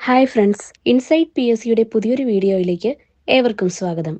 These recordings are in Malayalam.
Hi friends, insight P S സിയുടെ പുതിയൊരു വീഡിയോയിലേക്ക് ഏവർക്കും സ്വാഗതം.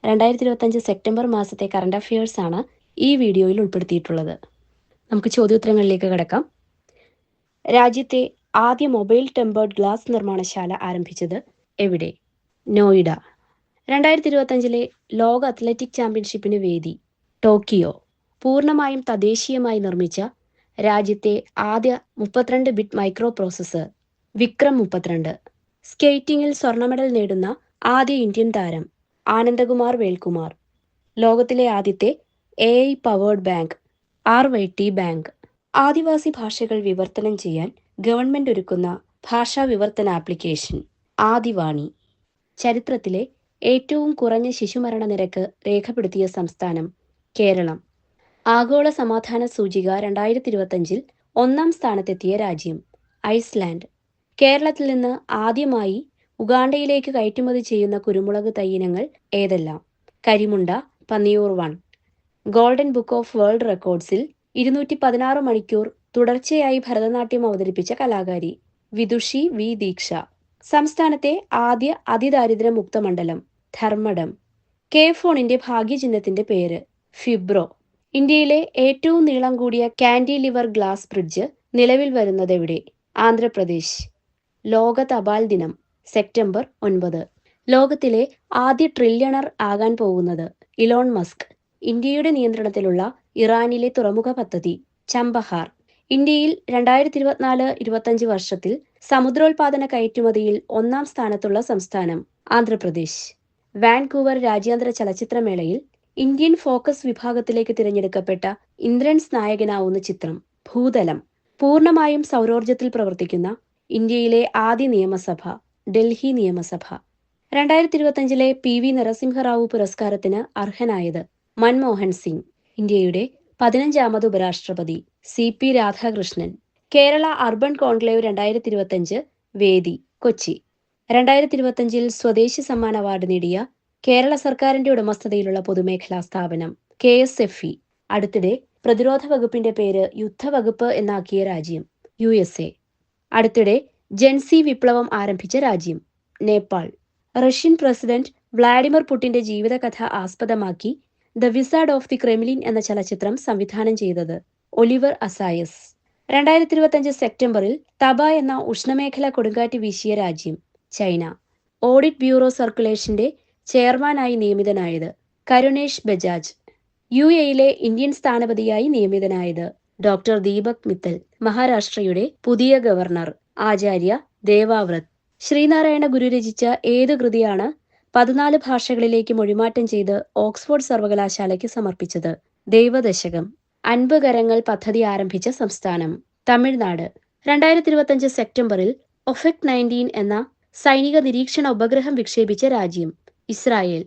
2025 സെപ്റ്റംബർ മാസത്തെ കറണ്ട് അഫയേഴ്സ് ആണ് ഈ വീഡിയോയിൽ ഉൾപ്പെടുത്തിയിട്ടുള്ളത്. നമുക്ക് ചോദ്യോത്തരങ്ങളിലേക്ക് കടക്കാം. രാജ്യത്തെ ആദ്യ മൊബൈൽ ടെമ്പേർഡ് ഗ്ലാസ് നിർമ്മാണശാല ആരംഭിച്ചത് എവിടെ? നോയിഡ. 2025 ലോക അത്ലറ്റിക് ചാമ്പ്യൻഷിപ്പിന് വേദി ടോക്കിയോ. പൂർണ്ണമായും തദ്ദേശീയമായി നിർമ്മിച്ച രാജ്യത്തെ ആദ്യ 32 ബിറ്റ് മൈക്രോ പ്രോസസ്സർ വിക്രം 32. സ്കേറ്റിംഗിൽ സ്വർണ്ണ മെഡൽ നേടുന്ന ആദ്യ ഇന്ത്യൻ താരം ആനന്ദകുമാർ വേൽകുമാർ. ലോകത്തിലെ ആദ്യത്തെ AI powered bank RYT bank. ആദിവാസി ഭാഷകൾ വിവർത്തനം ചെയ്യാൻ ഗവൺമെന്റ് ഒരുക്കുന്ന ഭാഷാ വിവർത്തന ആപ്ലിക്കേഷൻ ആദിവാണി. ചരിത്രത്തിലെ ഏറ്റവും കുറഞ്ഞ ശിശുമരണ നിരക്ക് രേഖപ്പെടുത്തിയ സംസ്ഥാനം കേരളം. ആഗോള സമാധാന സൂചിക 2025 ഒന്നാം സ്ഥാനത്തെത്തിയ രാജ്യം ഐസ്ലാൻഡ്. കേരളത്തിൽ നിന്ന് ആദ്യമായി ഉഗാണ്ടയിലേക്ക് കയറ്റുമതി ചെയ്യുന്ന കുരുമുളക് തൈയിനങ്ങൾ ഏതെല്ലാം? Karimunda, Panniyur 1. Golden book of world റെക്കോർഡ്സിൽ 216 മണിക്കൂർ തുടർച്ചയായി ഭരതനാട്യം അവതരിപ്പിച്ച കലാകാരി വിദുഷി വി ദീക്ഷ. സംസ്ഥാനത്തെ ആദ്യ അതിദാരിദ്ര്യമുക്ത മണ്ഡലം ധർമ്മടം. കെ ഫോണിന്റെ ഭാഗ്യചിഹ്നത്തിന്റെ പേര് ഫിബ്രോ. ഇന്ത്യയിലെ ഏറ്റവും നീളം കൂടിയ കാൻഡിലിവർ ഗ്ലാസ് ബ്രിഡ്ജ് നിലവിൽ വരുന്നതെവിടെ? ആന്ധ്രാപ്രദേശ്. ലോക തപാൽ ദിനം സെപ്റ്റംബർ 9. ലോകത്തിലെ ആദ്യ ട്രില്യണർ ആകാൻ പോകുന്നത് ഇലോൺ മസ്ക്. ഇന്ത്യയുടെ നിയന്ത്രണത്തിലുള്ള ഇറാനിലെ തുറമുഖ പദ്ധതി ചമ്പഹാർ. ഇന്ത്യയിൽ 2024-25 വർഷത്തിൽ സമുദ്രോൽപാദന കയറ്റുമതിയിൽ ഒന്നാം സ്ഥാനത്തുള്ള സംസ്ഥാനം ആന്ധ്രാപ്രദേശ്. വാൻകൂവർ രാജ്യാന്തര ചലച്ചിത്രമേളയിൽ ഇന്ത്യൻ ഫോക്കസ് വിഭാഗത്തിലേക്ക് തിരഞ്ഞെടുക്കപ്പെട്ട ഇന്ദ്രൻസ് നായകനാവുന്ന ചിത്രം ഭൂതലം. പൂർണ്ണമായും സൗരോർജ്ജത്തിൽ പ്രവർത്തിക്കുന്ന ഇന്ത്യയിലെ ആദ്യ നിയമസഭ ഡൽഹി നിയമസഭ. 2025 PV നരസിംഹറാവു പുരസ്കാരത്തിന് അർഹനായത് മൻമോഹൻ സിംഗ്. ഇന്ത്യയുടെ 15ാമത് ഉപരാഷ്ട്രപതി CP Radhakrishnan. Kerala urban conclave 2025 വേദി കൊച്ചി. 2025 സ്വദേശി സമ്മാൻ അവാർഡ് നേടിയ കേരള സർക്കാരിന്റെ ഉടമസ്ഥതയിലുള്ള പൊതുമേഖലാ സ്ഥാപനം KSFE. അടുത്തിടെ പ്രതിരോധ വകുപ്പിന്റെ പേര് യുദ്ധവകുപ്പ് എന്നാക്കിയ രാജ്യം USA. അടുത്തിടെ ജെൻസി വിപ്ലവം ആരംഭിച്ച രാജ്യം നേപ്പാൾ. റഷ്യൻ പ്രസിഡന്റ് വ്ളാഡിമിർ പുടിന്റെ ജീവിതകഥ ആസ്പദമാക്കി the wizard of the Kremlin എന്ന ചലച്ചിത്രം സംവിധാനം ചെയ്തത് ഒലിവർ അസായസ്. 2025 സെപ്റ്റംബറിൽ തബ എന്ന ഉഷ്ണമേഖലാ കൊടുങ്കാറ്റ് വീശിയ രാജ്യം ചൈന. ഓഡിറ്റ് ബ്യൂറോ സർക്കുലേഷന്റെ ചെയർമാനായി നിയമിതനായത് കരുണേഷ് ബജാജ്. UAE ഇന്ത്യൻ സ്ഥാനപതിയായി നിയമിതനായത് ഡോക്ടർ ദീപക് മിത്തൽ. മഹാരാഷ്ട്രയുടെ പുതിയ ഗവർണർ ആചാര്യ ദേവാവ്രത്. ശ്രീനാരായണ ഗുരു രചിച്ച ഏത് കൃതിയാണ് 14 ഭാഷകളിലേക്ക് മൊഴിമാറ്റം ചെയ്ത് ഓക്സ്ഫോർഡ് സർവകലാശാലയ്ക്ക് സമർപ്പിച്ചത്? ദൈവദശകം. 50 കരങ്ങൾ പദ്ധതി ആരംഭിച്ച സംസ്ഥാനം തമിഴ്നാട്. 2025 സെപ്റ്റംബറിൽ ഒഫെക് 19 എന്ന സൈനിക നിരീക്ഷണ ഉപഗ്രഹം വിക്ഷേപിച്ച രാജ്യം ഇസ്രായേൽ.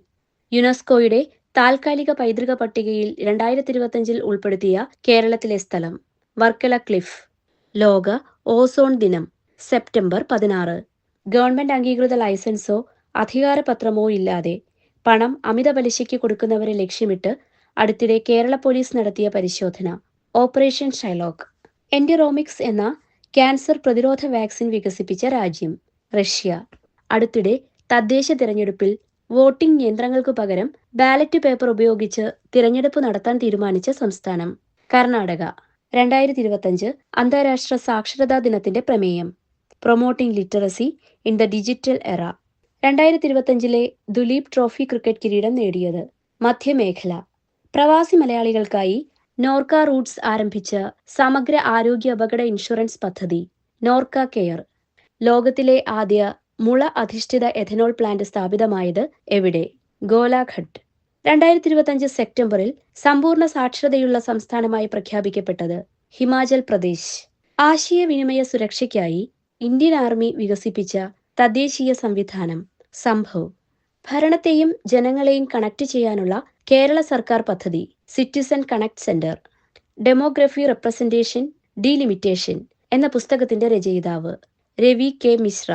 യുനെസ്കോയുടെ താൽക്കാലിക പൈതൃക പട്ടികയിൽ 2025 ഉൾപ്പെടുത്തിയ കേരളത്തിലെ സ്ഥലം വർക്കല ക്ലിഫ്. ലോക ഓസോൺ ദിനം സെപ്റ്റംബർ 16. ഗവൺമെന്റ് അംഗീകൃത ലൈസൻസോ അധികാരപത്രമോ ഇല്ലാതെ പണം അമിത പലിശയ്ക്ക് കൊടുക്കുന്നവരെ ലക്ഷ്യമിട്ട് അടുത്തിടെ കേരള പോലീസ് നടത്തിയ പരിശോധന ഓപ്പറേഷൻ ഷൈലോക്ക്. എൻഡിറോമിക്സ് എന്ന ക്യാൻസർ പ്രതിരോധ വാക്സിൻ വികസിപ്പിച്ച രാജ്യം റഷ്യ. അടുത്തിടെ തദ്ദേശ തിരഞ്ഞെടുപ്പിൽ വോട്ടിംഗ് യന്ത്രങ്ങൾക്കു പകരം ബാലറ്റ് പേപ്പർ ഉപയോഗിച്ച് തിരഞ്ഞെടുപ്പ് നടത്താൻ തീരുമാനിച്ച സംസ്ഥാനം കർണാടക. 2025 അന്താരാഷ്ട്ര സാക്ഷരതാ ദിനത്തിന്റെ പ്രമേയം promoting literacy in the digital എറ. 2025 ദുലീപ് ട്രോഫി ക്രിക്കറ്റ് കിരീടം നേടിയത് മധ്യമേഖല. പ്രവാസി മലയാളികൾക്കായി നോർക്ക റൂട്ട്സ് ആരംഭിച്ച സമഗ്ര ആരോഗ്യ അപകട ഇൻഷുറൻസ് പദ്ധതി നോർക്ക കെയർ. ലോകത്തിലെ ആദ്യ മുള അധിഷ്ഠിത എഥനോൾ പ്ലാന്റ് സ്ഥാപിതമായത് എവിടെ? ഗോലാഘട്ട്. 2025 സെപ്റ്റംബറിൽ സമ്പൂർണ്ണ സാക്ഷരതയുള്ള സംസ്ഥാനമായി പ്രഖ്യാപിക്കപ്പെട്ടത് ഹിമാചൽ പ്രദേശ്. ആശയവിനിമയ സുരക്ഷയ്ക്കായി ഇന്ത്യൻ ആർമി വികസിപ്പിച്ച തദ്ദേശീയ സംവിധാനം സംഭവ്. ഭരണത്തെയും ജനങ്ങളെയും കണക്ട് ചെയ്യാനുള്ള കേരള സർക്കാർ പദ്ധതി citizen connect centre. Demography representation delimitation എന്ന പുസ്തകത്തിന്റെ രചയിതാവ് രവി കെ മിശ്ര.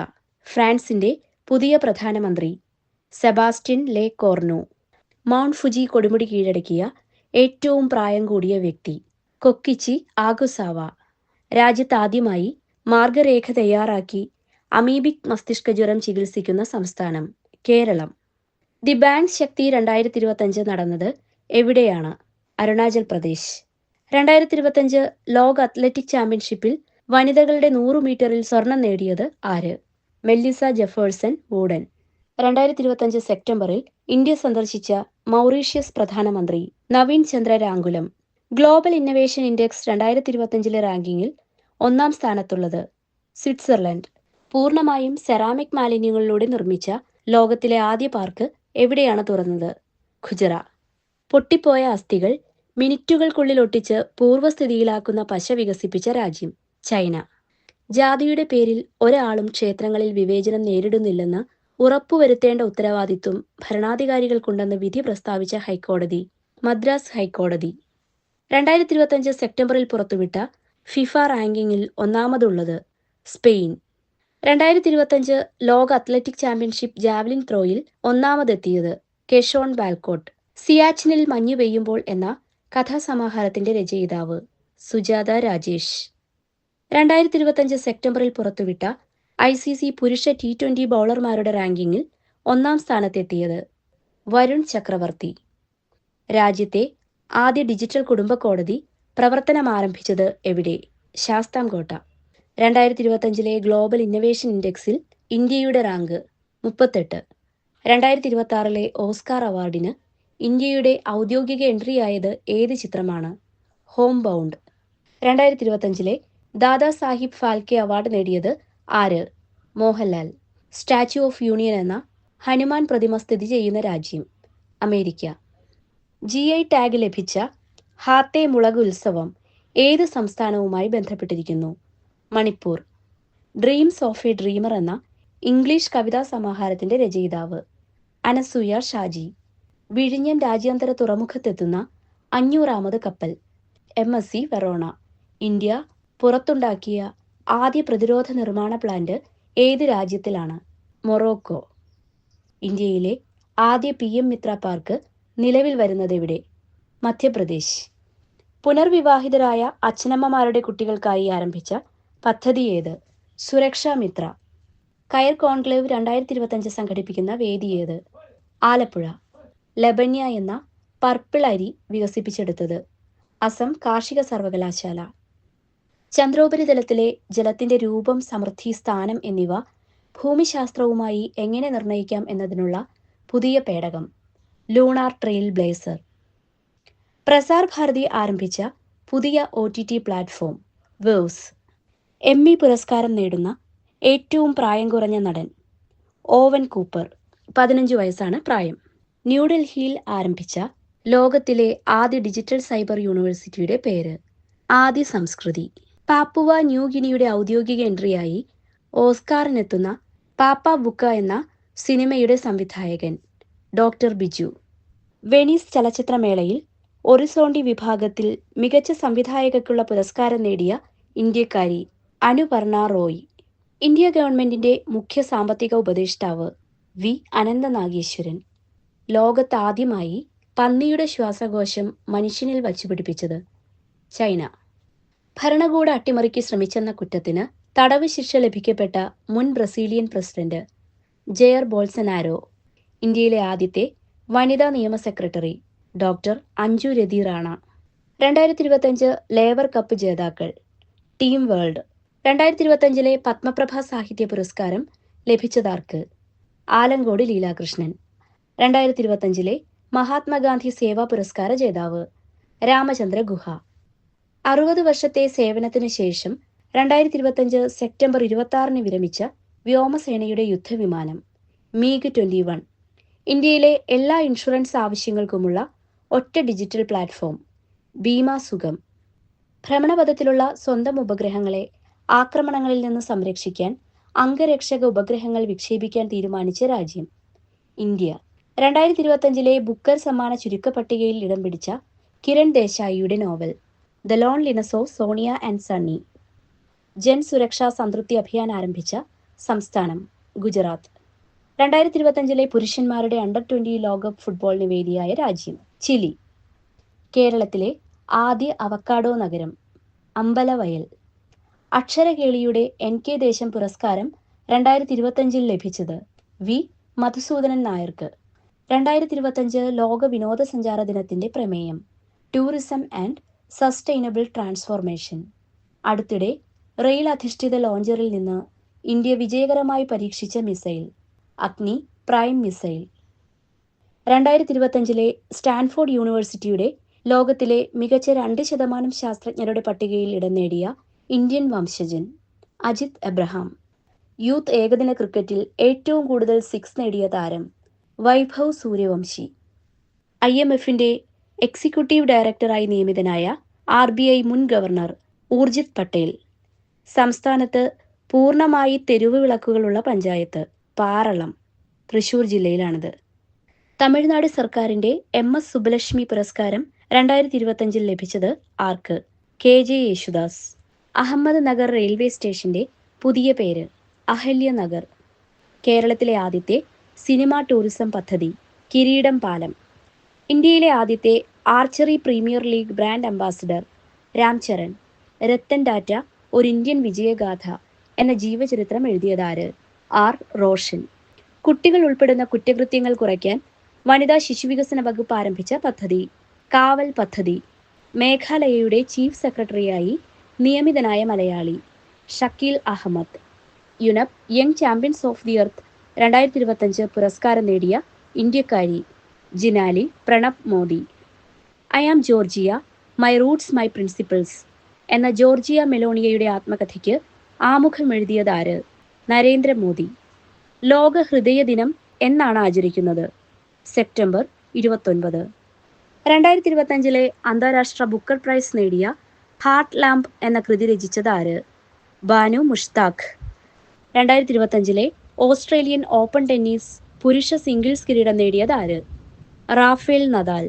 ഫ്രാൻസിന്റെ പുതിയ പ്രധാനമന്ത്രി സെബാസ്റ്റ്യൻ ലെ കോർണു. മൗണ്ട് ഫുജി കൊടുമുടി കീഴടക്കിയ ഏറ്റവും പ്രായം കൂടിയ വ്യക്തി കൊക്കിച്ചി ആകുസാവ. രാജ്യത്താദ്യമായി മാർഗരേഖ തയ്യാറാക്കി അമീബിക് മസ്തിഷ്ക ജ്വരം ചികിത്സിക്കുന്ന സംസ്ഥാനം കേരളം. ദി ബാങ്ക് ശക്തി 2025 നടന്നത് എവിടെയാണ്? അരുണാചൽ പ്രദേശ്. 2025 ലോക അത്ലറ്റിക് ചാമ്പ്യൻഷിപ്പിൽ വനിതകളുടെ 100 മീറ്ററിൽ സ്വർണം നേടിയത് ആര്? മെല്ലിസ ജെഫേഴ്സൺ വൂഡൻ. 2025 സെപ്റ്റംബറിൽ ഇന്ത്യ സന്ദർശിച്ച മൗറീഷ്യസ് പ്രധാനമന്ത്രി Navin Chandra Ramgoolam. Global innovation index 2025 റാങ്കിങ്ങിൽ 1-ാം സ്ഥാനത്തുള്ളത് സ്വിറ്റ്സർലൻഡ്. പൂർണ്ണമായും സെറാമിക് മാലിന്യങ്ങളിലൂടെ നിർമ്മിച്ച ലോകത്തിലെ ആദ്യ പാർക്ക് എവിടെയാണ് തുറന്നത്? ഖുജറ. പൊട്ടിപ്പോയ അസ്ഥികൾ മിനിറ്റുകൾക്കുള്ളിൽ ഒട്ടിച്ച് പൂർവ്വസ്ഥിതിയിലാക്കുന്ന പശ വികസിപ്പിച്ച രാജ്യം ചൈന. ജാതിയുടെ പേരിൽ ഒരാളും ക്ഷേത്രങ്ങളിൽ വിവേചനം നേരിടുന്നില്ലെന്ന് ഉറപ്പുവരുത്തേണ്ട ഉത്തരവാദിത്വം ഭരണാധികാരികൾക്കുണ്ടെന്ന് വിധി പ്രസ്താവിച്ച ഹൈക്കോടതി മദ്രാസ് ഹൈക്കോടതി. 2025 സെപ്റ്റംബറിൽ പുറത്തുവിട്ട ഫിഫ റാങ്കിങ്ങിൽ 1-മതുള്ളത് സ്പെയിൻ. 2025 ലോക athletic championship javelin ത്രോയിൽ 1-മതെത്തിയത് Keshorn Balakot. സിയാച്ചിനിൽ മഞ്ഞു പെയ്യുമ്പോൾ എന്ന കഥാസമാഹാരത്തിന്റെ രചയിതാവ് സുജാത രാജേഷ്. 2025 സെപ്റ്റംബറിൽ പുറത്തുവിട്ട ICC പുരുഷ T20 ബൗളർമാരുടെ റാങ്കിങ്ങിൽ 1-ാം സ്ഥാനത്തെത്തിയത് വരുൺ ചക്രവർത്തി. രാജ്യത്തെ ആദ്യ ഡിജിറ്റൽ കുടുംബ കോടതി പ്രവർത്തനമാരംഭിച്ചത് എവിടെ? ശാസ്താംകോട്ട. 2025 ഗ്ലോബൽ ഇന്നവേഷൻ ഇൻഡെക്സിൽ ഇന്ത്യയുടെ റാങ്ക് 38. 2026 ഓസ്കാർ അവാർഡിന് ഇന്ത്യയുടെ ഔദ്യോഗിക എൻട്രിയായത് ഏത് ചിത്രമാണ്? Home bound. 2025 Dada Sahib Phalke award നേടിയത് ആര്? മോഹൻലാൽ. സ്റ്റാച്യു ഓഫ് യൂണിയൻ എന്ന ഹനുമാൻ പ്രതിമ സ്ഥിതി ചെയ്യുന്ന രാജ്യം അമേരിക്ക. GI ടാഗ് ലഭിച്ച ഹാത്തെ മുളക് ഉത്സവം ഏത് സംസ്ഥാനവുമായി ബന്ധപ്പെട്ടിരിക്കുന്നു? Manipur. Dreams of A dreamer എന്ന ഇംഗ്ലീഷ് കവിതാ സമാഹാരത്തിന്റെ രചയിതാവ് അനസൂയ ഷാജി. വിഴിഞ്ഞം രാജ്യാന്തര തുറമുഖത്തെത്തുന്ന 500-മത് കപ്പൽ MSC വെറോണ. ഇന്ത്യ പുറത്തുണ്ടാക്കിയ ആദ്യ പ്രതിരോധ നിർമ്മാണ പ്ലാന്റ് ഏത് രാജ്യത്തിലാണ്? മൊറോക്കോ. ഇന്ത്യയിലെ ആദ്യ PM മിത്ര പാർക്ക് നിലവിൽ വരുന്നതെവിടെ? മധ്യപ്രദേശ്. പുനർവിവാഹിതരായ അച്ഛനമ്മമാരുടെ കുട്ടികൾക്കായി ആരംഭിച്ച പദ്ധതി ഏത്? സുരക്ഷാ മിത്ര. കയർ കോൺക്ലേവ് 2025 സംഘടിപ്പിക്കുന്ന വേദി ഏത്? ആലപ്പുഴ. ലബന്യ എന്ന പർപ്പിൾ അരി വികസിപ്പിച്ചെടുത്തത് അസം കാർഷിക സർവകലാശാല. ചന്ദ്രോപരിതലത്തിലെ ജലത്തിന്റെ രൂപം, സമൃദ്ധി, സ്ഥാനം എന്നിവ ഭൂമിശാസ്ത്രവുമായി എങ്ങനെ നിർണ്ണയിക്കാം എന്നതിനുള്ള പുതിയ പേടകം lunar trailblazer. Prasar Bharati ആരംഭിച്ച പുതിയ OTT പ്ലാറ്റ്ഫോം വേവ്സ്. എമ്മി പുരസ്കാരം നേടുന്ന ഏറ്റവും പ്രായം കുറഞ്ഞ നടൻ ഓവൻ കൂപ്പർ. 15 വയസ്സാണ് പ്രായം. ന്യൂഡൽഹിയിൽ ആരംഭിച്ച ലോകത്തിലെ ആദ്യ ഡിജിറ്റൽ സൈബർ യൂണിവേഴ്സിറ്റിയുടെ പേര് ആദി സംസ്കൃതി. പാപ്പുവ ന്യൂ ഗിനിയുടെ ഔദ്യോഗിക എൻട്രിയായി ഓസ്കാറിനെത്തുന്ന പാപ്പ ബുക്ക എന്ന സിനിമയുടെ സംവിധായകൻ ഡോക്ടർ ബിജു. വെനീസ് ചലച്ചിത്രമേളയിൽ ഒറിസോണ്ടി വിഭാഗത്തിൽ മികച്ച സംവിധായകയ്ക്കുള്ള പുരസ്കാരം നേടിയ ഇന്ത്യക്കാരി അനുപർണ റോയ്. ഇന്ത്യ ഗവൺമെന്റിന്റെ മുഖ്യ സാമ്പത്തിക ഉപദേഷ്ടാവ് വി അനന്തനാഗേശ്വരൻ. ലോകത്താദ്യമായി പന്നിയുടെ ശ്വാസകോശം മനുഷ്യനിൽ വച്ചുപിടിപ്പിച്ചത് ചൈന. ഭരണകൂട അട്ടിമറിക്ക് ശ്രമിച്ചെന്ന കുറ്റത്തിന് തടവ് ശിക്ഷ ലഭിക്കപ്പെട്ട മുൻ ബ്രസീലിയൻ പ്രസിഡന്റ് ജെയർ ബോൾസനാരോ. ഇന്ത്യയിലെ ആദ്യത്തെ വനിതാ നിയമ സെക്രട്ടറി ഡോക്ടർ അഞ്ജു രതി റാണ. 2025 ലേവർ കപ്പ് ജേതാക്കൾ ടീം വേൾഡ്. 2025 പത്മപ്രഭ സാഹിത്യ പുരസ്കാരം ലഭിച്ചതാർക്ക്? ആലങ്കോട് ലീലാകൃഷ്ണൻ. 2025 മഹാത്മാഗാന്ധി സേവാ പുരസ്കാര ജേതാവ് രാമചന്ദ്ര ഗുഹ. 60 വർഷത്തെ സേവനത്തിന് ശേഷം 2025 സെപ്റ്റംബർ 26 വിരമിച്ച വ്യോമസേനയുടെ യുദ്ധവിമാനം MiG 21. ഇന്ത്യയിലെ എല്ലാ ഇൻഷുറൻസ് ആവശ്യങ്ങൾക്കുമുള്ള ഒറ്റ ഡിജിറ്റൽ പ്ലാറ്റ്ഫോം ബീമ സുഗം. ഭ്രമണപഥത്തിലുള്ള സ്വന്തം ഉപഗ്രഹങ്ങളെ ആക്രമണങ്ങളിൽ നിന്ന് സംരക്ഷിക്കാൻ അംഗരക്ഷക ഉപഗ്രഹങ്ങൾ വിക്ഷേപിക്കാൻ തീരുമാനിച്ച രാജ്യം ഇന്ത്യ. 2025 ബുക്കർ സമ്മാന ചുരുക്കപ്പട്ടികയിൽ ഇടം പിടിച്ച കിരൺ ദേശായിയുടെ novel the loneliness of Sonia and Sunny. Jan Suraksha Samtripti Abhiyan ആരംഭിച്ച സംസ്ഥാനം ഗുജറാത്ത്. 2025 പുരുഷന്മാരുടെ അണ്ടർ-20 ലോകകപ്പ് ഫുട്ബോളിന് വേദിയായ രാജ്യം ചിലി. കേരളത്തിലെ ആദ്യ അവക്കാഡോ നഗരം അമ്പലവയൽ. അക്ഷരകേളിയുടെ NK ദേശം പുരസ്കാരം 2025 ലഭിച്ചത് വി മധുസൂദനൻ നായർക്ക്. 2025 ലോക വിനോദസഞ്ചാര ദിനത്തിന്റെ പ്രമേയം ടൂറിസം ആൻഡ് സസ്റ്റൈനബിൾ ട്രാൻസ്ഫോർമേഷൻ. അടുത്തിടെ റെയിൽ അധിഷ്ഠിത ലോഞ്ചറിൽ നിന്ന് ഇന്ത്യ വിജയകരമായി പരീക്ഷിച്ച മിസൈൽ അഗ്നി പ്രൈം മിസൈൽ. 2025 സ്റ്റാൻഫോർഡ് യൂണിവേഴ്സിറ്റിയുടെ ലോകത്തിലെ മികച്ച 2% ശാസ്ത്രജ്ഞരുടെ പട്ടികയിൽ ഇടം നേടിയ ഇന്ത്യൻ വംശജൻ അജിത് എബ്രഹാം. യൂത്ത് ഏകദിന ക്രിക്കറ്റിൽ ഏറ്റവും കൂടുതൽ 6 നേടിയ താരം വൈഭവ് സൂര്യവംശി. IMFന്റെ എക്സിക്യൂട്ടീവ് ഡയറക്ടറായി നിയമിതനായ RBI മുൻ ഗവർണർ ഊർജിത് പട്ടേൽ. സംസ്ഥാനത്ത് പൂർണ്ണമായി തെരുവ് വിളക്കുകളുള്ള പഞ്ചായത്ത് പാറളം, തൃശൂർ ജില്ലയിലാണിത്. തമിഴ്നാട് സർക്കാരിന്റെ MS സുബ്ബലക്ഷ്മി പുരസ്കാരം 2025 ലഭിച്ചത് ആർക്ക്? KJ യേശുദാസ്. അഹമ്മദ് നഗർ റെയിൽവേ സ്റ്റേഷന്റെ പുതിയ പേര് അഹല്യ നഗർ. കേരളത്തിലെ ആദ്യത്തെ സിനിമാ ടൂറിസം പദ്ധതി കിരീടം പാലം. ഇന്ത്യയിലെ ആദ്യത്തെ archery premier league brand ambassador Ram Charan. Ratan Tata ഒരു ഇന്ത്യൻ വിജയഗാഥ എന്ന ജീവചരിത്രം എഴുതിയതാര്? R. റോഷൻ. കുട്ടികൾ ഉൾപ്പെടുന്ന കുറ്റകൃത്യങ്ങൾ കുറയ്ക്കാൻ വനിതാ ശിശുവികസന വകുപ്പ് ആരംഭിച്ച പദ്ധതി കാവൽ പദ്ധതി. മേഘാലയയുടെ ചീഫ് സെക്രട്ടറിയായി നിയമിതനായ Malayali Shakeel Ahmed. യുനപ് young champions of the earth 2025 പുരസ്കാരം നേടിയ ഇന്ത്യക്കാരി ജിനാലി Pranab Modi. I am Georgia, my Roots my principles എന്ന ജോർജിയ മെലോണിയയുടെ ആത്മകഥയ്ക്ക് ആമുഖം എഴുതിയതാര്? നരേന്ദ്രമോദി. ലോക ഹൃദയ ദിനം എന്നാണ് ആചരിക്കുന്നത്? സെപ്റ്റംബർ 29. 2025 അന്താരാഷ്ട്ര ബുക്കർ പ്രൈസ് നേടിയ ഹാർട്ട് ലാമ്പ് എന്ന കൃതി രചിച്ചതാര്? Banu Mushtaq. 2025 Australian Open tennis പുരുഷ സിംഗിൾസ് കിരീടം നേടിയതാര്? Rafael Nadal.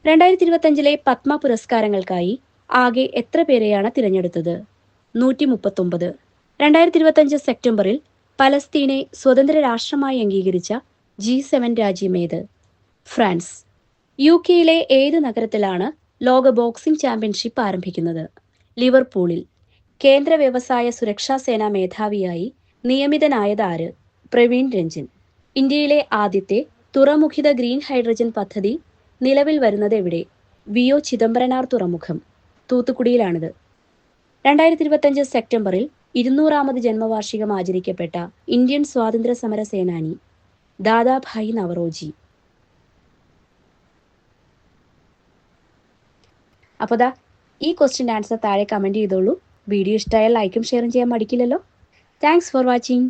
2025 പത്മ പുരസ്കാരങ്ങൾക്കായി ആകെ എത്ര പേരെയാണ് തിരഞ്ഞെടുത്തത്? 139. 2025 സെപ്റ്റംബറിൽ പലസ്തീനെ സ്വതന്ത്ര രാഷ്ട്രമായി അംഗീകരിച്ച G7 രാജ്യമേത്? ഫ്രാൻസ്. UK ഏത് നഗരത്തിലാണ് ലോക ബോക്സിംഗ് ചാമ്പ്യൻഷിപ്പ് ആരംഭിക്കുന്നത്? ലിവർപൂളിൽ. കേന്ദ്ര വ്യവസായ സുരക്ഷാ സേനാ മേധാവിയായി നിയമിതനായതാര്? പ്രവീൺ രഞ്ജൻ. ഇന്ത്യയിലെ ആദ്യത്തെ തുറമുഖിത ഗ്രീൻ ഹൈഡ്രജൻ പദ്ധതി നിലവിൽ വരുന്നത് എവിടെ? VO ചിദംബരനാർ തുറമുഖം, തൂത്തുക്കുടിയിലാണിത്. 2025 സെപ്റ്റംബറിൽ 200ാമത് ജന്മവാർഷികം ആചരിക്കപ്പെട്ട ഇന്ത്യൻ സ്വാതന്ത്ര്യ സമര സേനാനി ദാദാഭായ് നവറോജി. അപ്പോൾ ഈ ക്വസ്റ്റ്യൻ്റെ ആൻസർ താഴെ കമൻറ്റ് ചെയ്തോളൂ. വീഡിയോ ഇഷ്ടമായാൽ ലൈക്കും ഷെയറും ചെയ്യാൻ മടിക്കില്ലല്ലോ. Thanks for watching.